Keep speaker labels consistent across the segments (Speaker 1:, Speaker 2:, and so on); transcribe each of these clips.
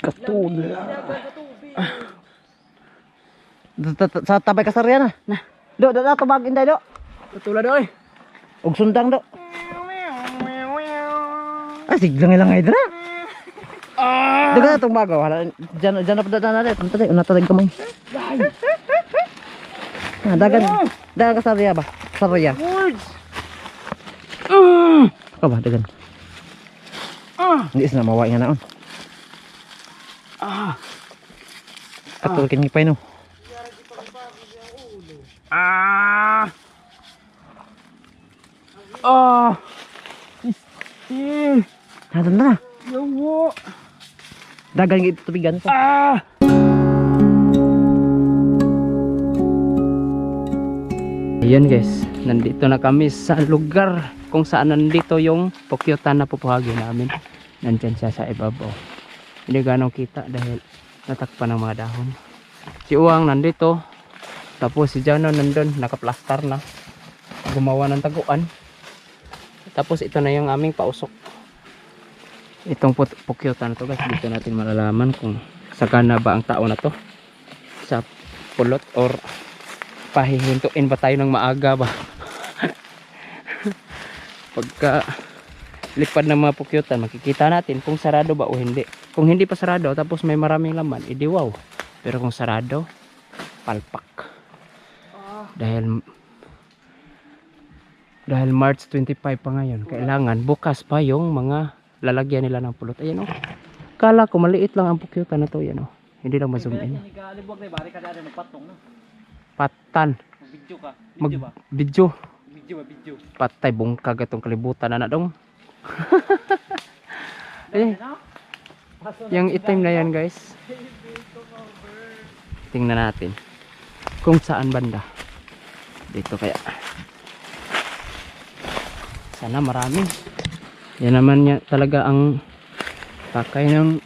Speaker 1: Katula. Sa tabay kasarya na. Nah. Do tubag inday do.
Speaker 2: Katula do eh.
Speaker 1: Og sundang do. Siglang ilang ay dra. Daga tong bago wala jan na padada na rin. Tantay una talag kamay. Dagan kasarya ba? Kasarya. Ka ba dagan. Hindi na mawai nga naon. Atul kini pa no. Hadan na.
Speaker 2: Yawo.
Speaker 1: Dagan gitu tubigan sa.
Speaker 2: Ayan guys, nandito na kami sa lugar kung saan nandito yung pukyutan na pupuhagi namin. Nandyan siya sa ibabaw. Hindi ganong kita dahil natakpan ng mga dahon. Si Uwang nandito. Tapos si Jano nandun, nakaplastar na. Gumawa ng taguan. Tapos ito na yung aming pausok. Itong pukyutan na to guys, dito natin malalaman kung sagana ba ang tao na to. Sa pulot or pahihintuin ba tayo ng maaga ba? Pagka lipad ng mga pukyutan, makikita natin kung sarado ba o hindi. Kung hindi pa sarado, tapos may maraming laman, edi wow. Pero kung sarado, palpak. Dahil March 25 pa ngayon, kailangan bukas pa yung mga lalagyan nila ng pulot. Ayan o. Kala ko maliit lang ang pukyutan na to. Ayan o. Hindi lang ma-zoom in. Patan. Video. Patay bungkag itong kalibutan na dong. Eh, yung itim na yan guys. Tingnan natin kung saan banda. Dito kaya. Sana marami. Yan naman niya talaga ang pakay ng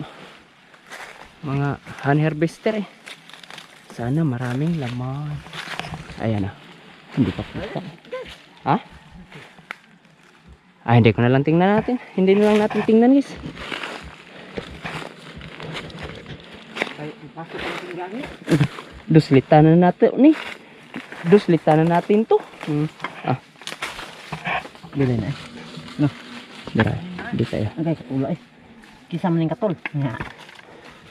Speaker 2: mga honey harvester eh. Sana maraming laman. Ayan na. Hindi pa kita. Ha? Hindi ko na lang tingnan natin. Hindi na lang natin tingnan guys. Duslita na natin ni. Duslita na natin to.
Speaker 1: Dili na. No.
Speaker 2: Dira. Di tayo.
Speaker 1: Okay, katula eh. Kisa man ning katol.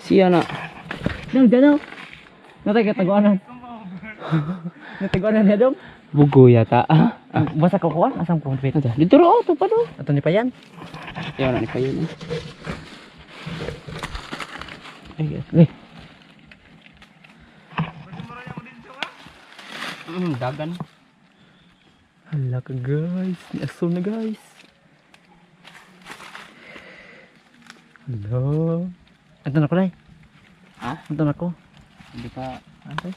Speaker 2: Siya na.
Speaker 1: Dano. Natay kataguanan. Nataguanan niya dong.
Speaker 2: Bugo yata.
Speaker 1: Basa ko kuan asang pong pit.
Speaker 2: Dito ro to pa do.
Speaker 1: Ato ni payan.
Speaker 2: Yan na ni payon. Ay. Dagan. Hala ka guys. Niaso na guys. Hello.
Speaker 1: Ato na ko dai.
Speaker 2: Ha?
Speaker 1: Ato na ko.
Speaker 2: Hindi pa. Ano?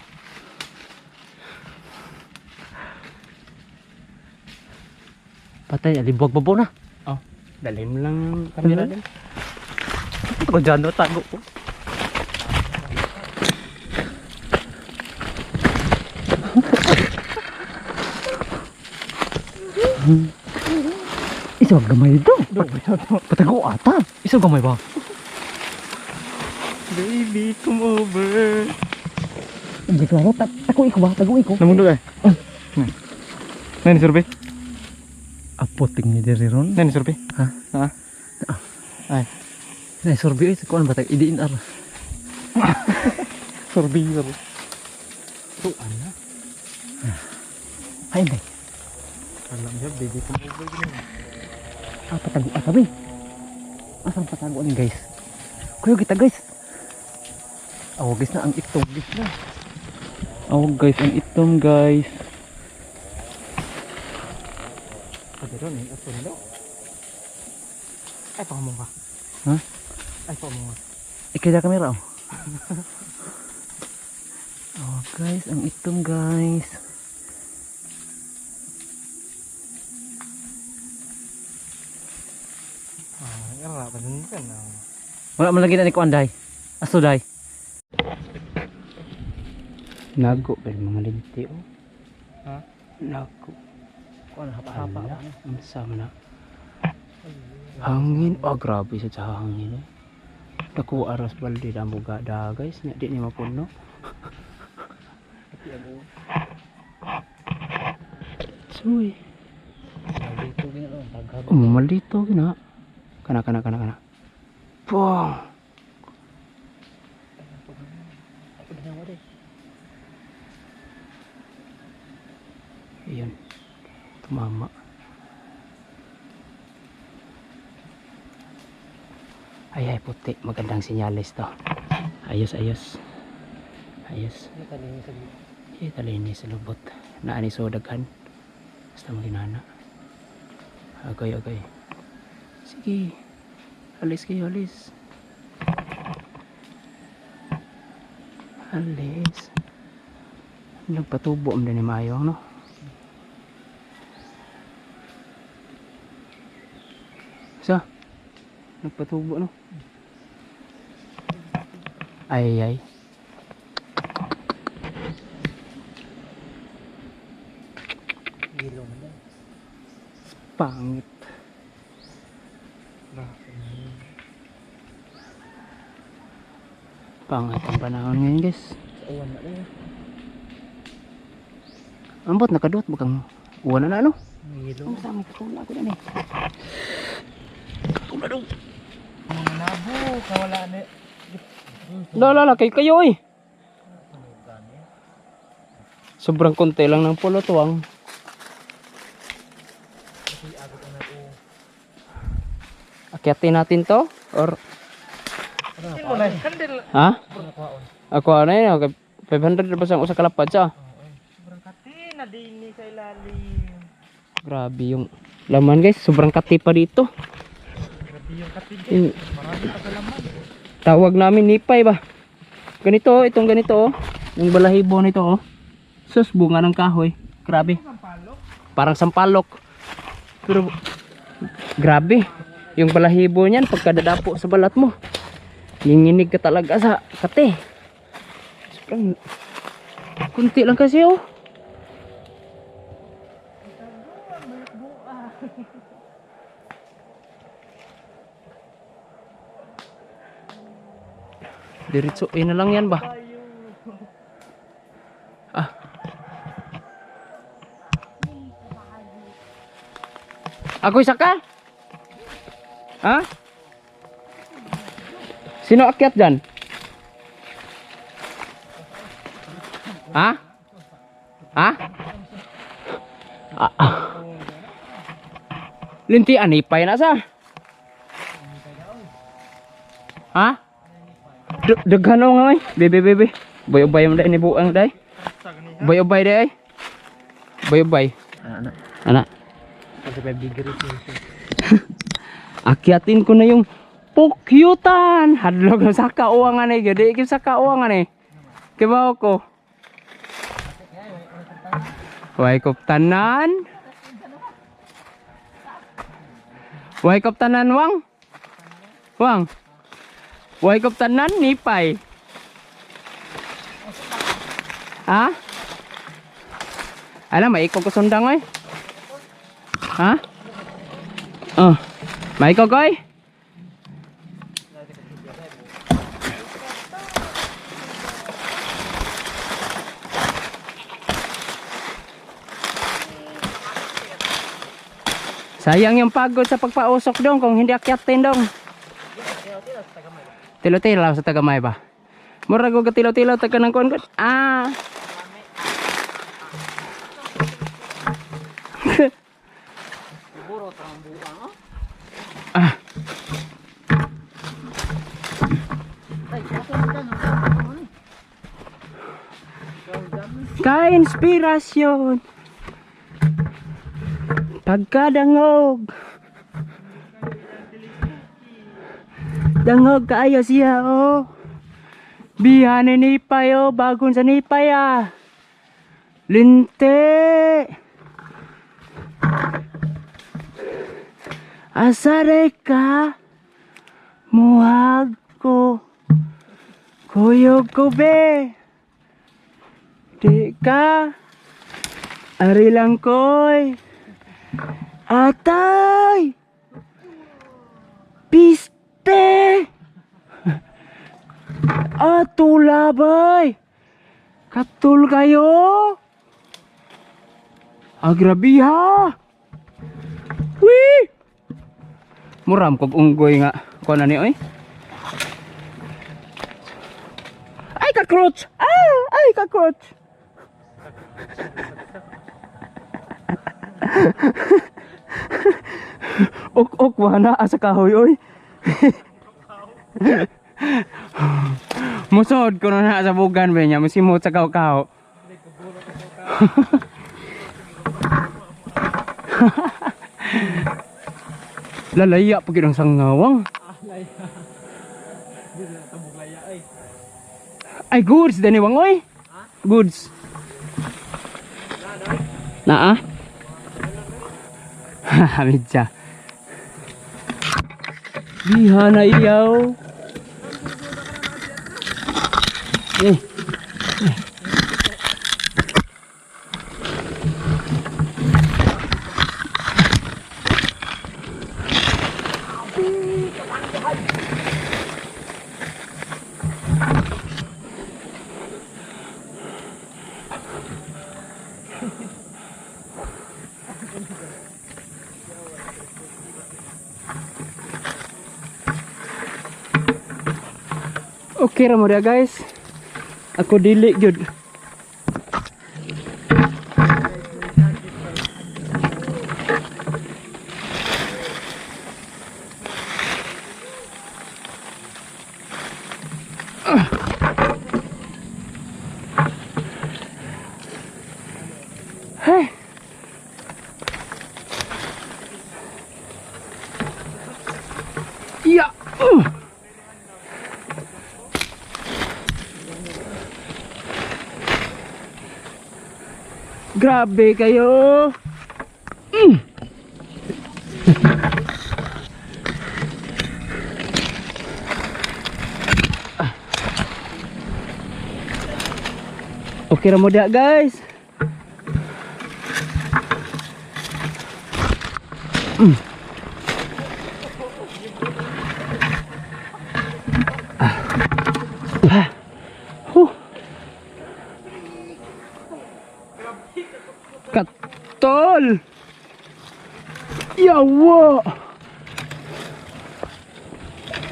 Speaker 1: Patay alibog babo na.
Speaker 2: Oh. Dalhin mo lang ang camera din.
Speaker 1: Ako dyan no tago ko. Isa gamay do. Patago ata. Isa gamay ba?
Speaker 2: Baby, come over.
Speaker 1: Hindi ko ano. Tago iko ba? Tago iko.
Speaker 2: Namundo eh. Nani survey?
Speaker 1: Apoting ni diri ron.
Speaker 2: Nani survey?
Speaker 1: Ha?
Speaker 2: Ha? Ay.
Speaker 1: Nay sorbi ito ko ano ba tag idiin ar.
Speaker 2: Survey. Ito ano?
Speaker 1: Ay bay.
Speaker 2: Alam niya, baby, come over gini.
Speaker 1: Patago ata bay. Asang patago ni guys. Kuya kita guys. Awag guys na ang itom guys na. Awag guys ang itom guys.
Speaker 2: Pagkaroon eh, ato nilo. Ay, pangamong ka.
Speaker 1: Ha?
Speaker 2: Ay, pangamong ka.
Speaker 1: Ikaya kamera oh. Oh guys, ang itom guys.
Speaker 2: Wala pa din ka na.
Speaker 1: Wala man lagi na ni kuanday. Aso day.
Speaker 2: Nago ba yung mga linti oh?
Speaker 1: Ha?
Speaker 2: Nago.
Speaker 1: Kuan hapa-hapa.
Speaker 2: Ang sama na. Hangin. Oh, grabe sa hangin eh. Naku aras balde da mo gada guys, nya di ni mapuno. Suy. Maldito gina. Kana. Pong. Ayan. Tumama. Ay puti, magandang sinyalis to. Ayos. Talinis sa lubot. Naani so daghan. Basta maginana. Agay. Sige. Alis kayo, alis. Nagpatubo ang din ni Mayong, no? So, nagpatubo, no? Ay. Pangit. Pangit ang panahon ngayon guys. Ambot nakadot bakang uwan na no? Ang sama katula ko na ni. Katula dong.
Speaker 1: Nabo, kawala ni.
Speaker 2: Lala kayo eh. Sobrang konti lang ng pulo tuwang. Akyatin natin to or ha? Ako ano yun, 500 pa sa usa kalapad siya.
Speaker 1: Sobrang kati na din sa ilalim.
Speaker 2: Grabe yung laman guys, sobrang kati pa dito.
Speaker 1: Grabe yung kati guys, marami pa sa laman.
Speaker 2: Tawag namin nipay ba? Ganito, itong ganito oh. Yung balahibo nito oh. Sus, bunga ng kahoy. Grabe. Parang sampalok. Pero grabe. Yung balahibo niyan pagkadadapo sa balat mo. Ninginig ka talaga sa kate. Sobrang kunti lang kasi oh. Diretsuin na lang yan ba? Ah. Ako isa ka? Ha? Sino akyat dyan? Ha? Ha? Linti anipay na sa? Ha? Daghan nga may. Bebe. Bayobay mo dahil ni buang dahil. Bayobay dahil. Bayobay. Anak. Akyatin ko na yung pukyutan. Hadlog na sa kauwangan eh. Gadi ikip sa kauwangan eh. Kibaw ko. Waikop tanan. Waikop tanan wang. Wang. Waikop tanan nipay. Ha? Alam, maikog ko sundang eh. Ha? Oh. Maikog ko eh. Sayang yung pagod sa pagpausok dong kung hindi akyatin dong. Tilo-tilo sa tagamay ba? Mura ko katilo-tilo taga ng kuan. Ah. Ah. Ka-inspirasyon. Pagkadangog. Dangog kaayo siya oh. Bihane nipay oh, bagon sa nipay ah. Linte. Asare ka. Muhag ko. Kuyog ko be. Di ka. Ari lang koy. Atay. tula bay. Katul kayo. Grabe ha. Wih. Muram kog unggoy nga. Kuha na ni oy. Ay cockroach. Ay cockroach. Ok wala asa kahoy oy. Musod ko na sa bugan ba niya, musimot sa kaw-kaw. Lalaya pag ang sangawang. Ay goods dani wang oy. Goods. Naa? Hamid siya. Biha na iyaw. Eh. Okay ra mo dia guys. Aku dili gyud. Hey. Ya. Grabe kayo. Okay ra mo dia guys. Katol. Yawa.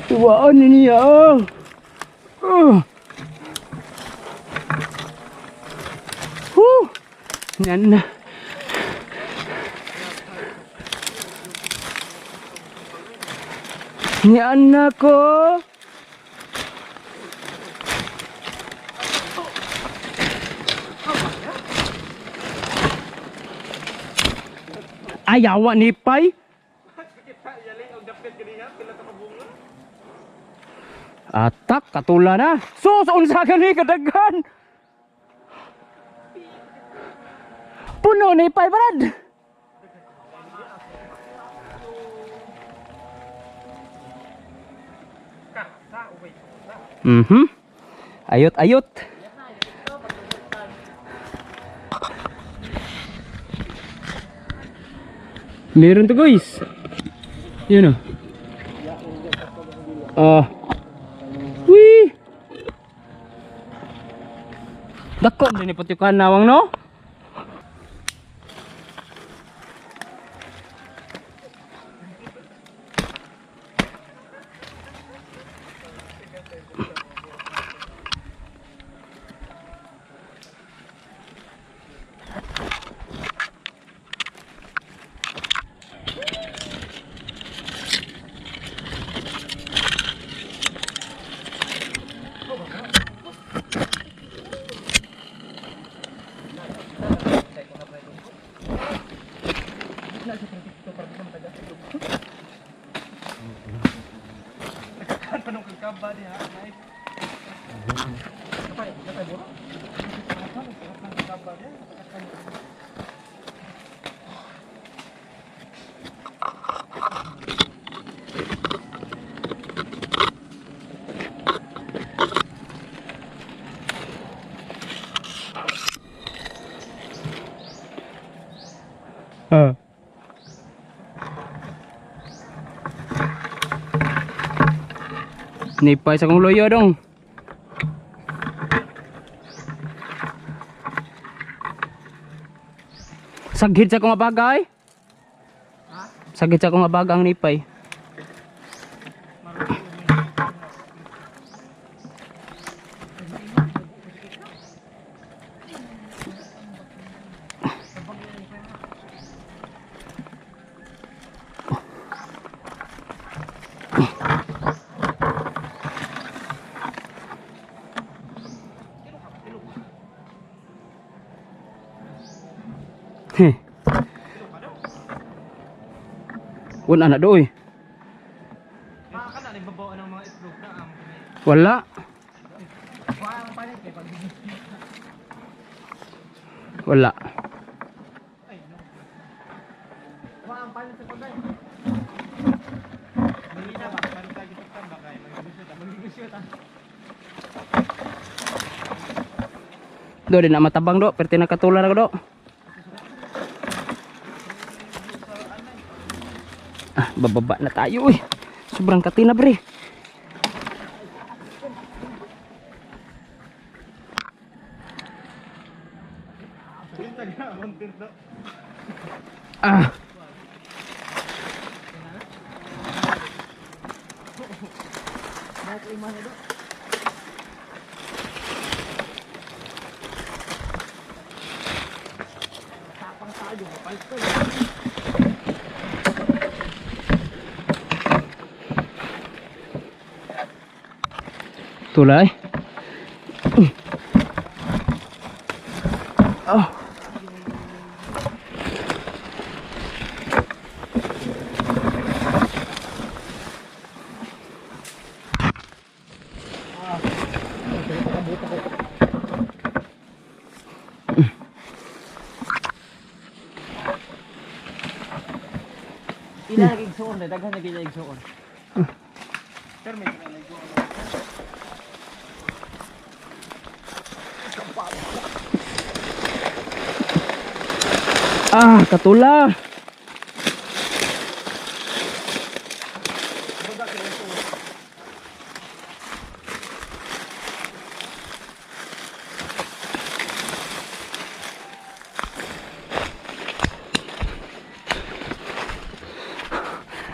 Speaker 2: Tuwaan ini ya. Yan na. Ni anak ko. Ayawa ni Pai. Atak katula na. Sus unsa gani kadaghan. Puno ni Pai brad. Ayot. Meron to guys. Yun o. Wih. Dako din ipatikan nawang no. Nipay sa kong loyo dong. Sagid sa kong bagay. Sagid sa kong bagang nipay. Heh. Wala na doy. Wala. Wala. Do din na matabang do, perti nakatular ako do. Bababa na tayo eh. Sobrang katina bre. Ah. Tulay. Oh.
Speaker 1: Ila lagi igsuon, daghan lagi igsuon.
Speaker 2: Ah, katula.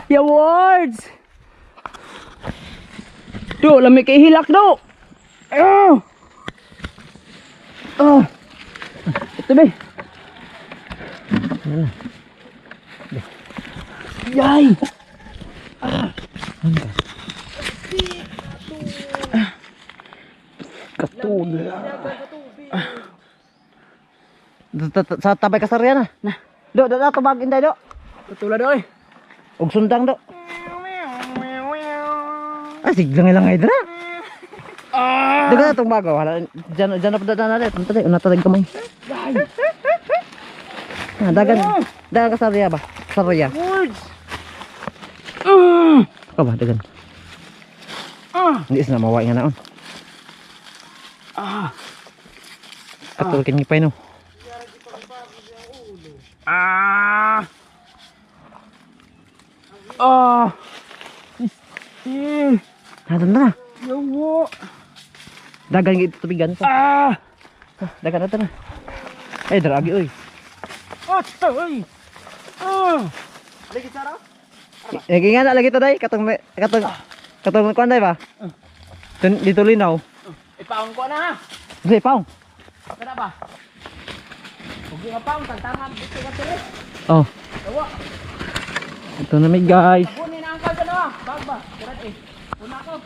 Speaker 2: Ya words. Do, lami kay hilak do. Oh. Oh. Ito be. Yay! Katula.
Speaker 1: Sa tabay kasarya na. Do, tabag inday do.
Speaker 2: Katula doy.
Speaker 1: Og sundang do. Siglang ilang ay dra. Daga tong bago, wala jan na padana na ito. Unatag kamay. Dagan kasarya ba? Sarya. Ka ba dagan? Hindi na mawai nga naon. Atul kini pay no. Hadan na.
Speaker 2: Yawo.
Speaker 1: Dagan gitu tubigan pa. Dagan na. Ay daragi oy.
Speaker 2: Oy.
Speaker 1: Lagi cara? Lagi nga na lagi to day katong kuan day ba? Dito linaw.
Speaker 2: Ipaong ko na ha.
Speaker 1: Sige paong.
Speaker 2: Kada ba? Huwag nga paong tantangan dito ka tire.
Speaker 1: Oh.
Speaker 2: Yawo.
Speaker 1: Ito na mi guys.
Speaker 2: Kunin ang kalsa na. Bagba. Diret eh. Una ko.